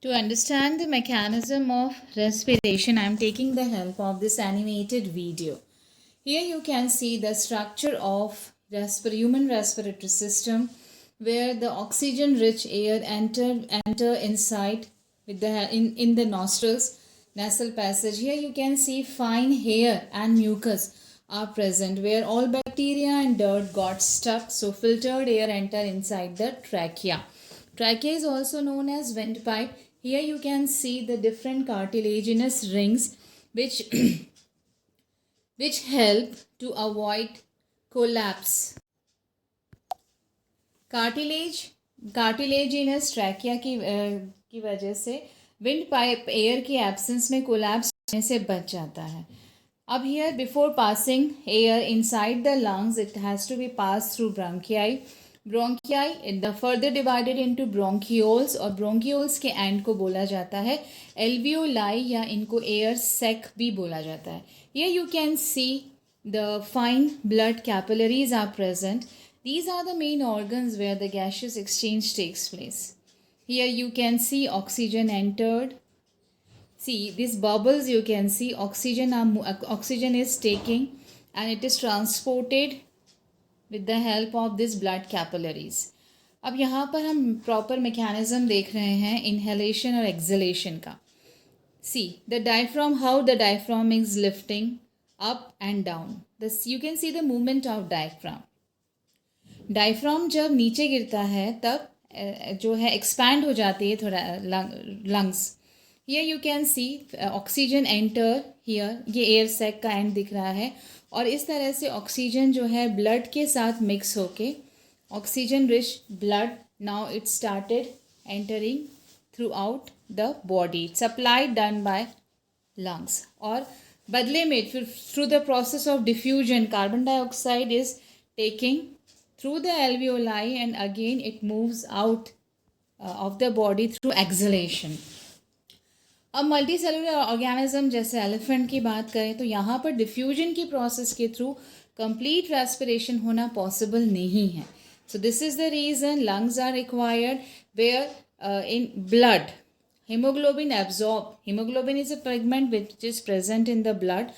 To understand the mechanism of respiration, I am taking the help of this animated video. Here you can see the structure of human respiratory system, where the oxygen rich air enter inside with in the nostrils, nasal passage. Here you can see fine hair and mucus are present, where all bacteria and dirt got stuck, so filtered air enter inside the trachea. Trachea is also known as windpipe. Here you can see the different cartilaginous rings which which help to avoid collapse. Cartilage cartilaginous trachea की वजह से wind pipe air की absence में collapse होने से बच जाता है. अब here before passing air inside the lungs it has to be pass through bronchi. Bronchi the further divided into bronchioles, और ब्रोंकियोल्स के एंड को बोला जाता है एल्वियोलाई, या इनको एयर सेक भी बोला जाता है. Here you can see the fine blood capillaries are present. These are the main organs where the gaseous exchange takes place. Here you can see oxygen entered. See these bubbles, you can see oxygen is taking and it is transported with the help of this blood capillaries. अब यहाँ पर हम proper mechanism देख रहे हैं inhalation और exhalation का. See the diaphragm, how the diaphragm is lifting up and down. This you can see the movement of diaphragm. Diaphragm जब नीचे गिरता है तब जो है expand हो जाती है थोड़ा lungs. Here you can see oxygen enter here. ये air sac का end दिख रहा है, और इस तरह से ऑक्सीजन जो है ब्लड के साथ मिक्स होके oxygen rich blood now it started entering throughout the body. Supply done by lungs. और बदले में फिर through the process of diffusion carbon dioxide is taking through the alveoli and again it moves out of the body through exhalation. अब multi cellular organism जैसे elephant की बात करें तो यहाँ पर डिफ्यूजन की प्रोसेस के थ्रू कंप्लीट रेस्पिरेशन होना पॉसिबल नहीं है. So this is the reason lungs are required, where in blood hemoglobin absorb. Hemoglobin is a pigment which is present in the blood.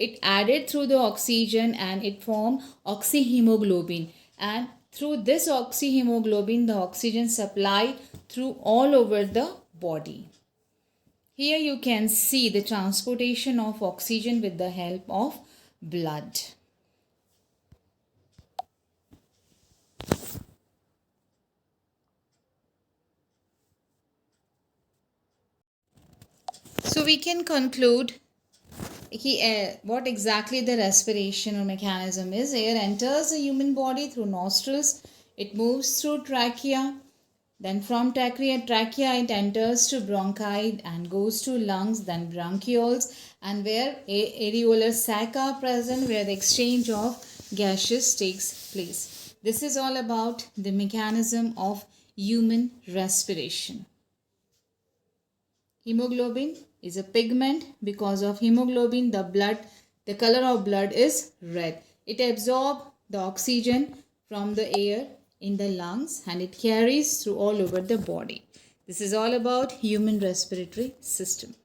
It added through the oxygen and it formed oxyhemoglobin, and through this oxyhemoglobin the oxygen supplied through all over the body. Here you can see the transportation of oxygen with the help of blood. So we can conclude what exactly the respiration or mechanism is. Air enters the human body through nostrils. It moves through trachea. Then from trachea it enters to bronchi and goes to lungs, then bronchioles, and where areolar sac are present, where the exchange of gases takes place. This is all about the mechanism of human respiration. Hemoglobin is a pigment. Because of hemoglobin the color of blood is red. It absorbs the oxygen from the air in the lungs and it carries through all over the body. This is all about human respiratory system.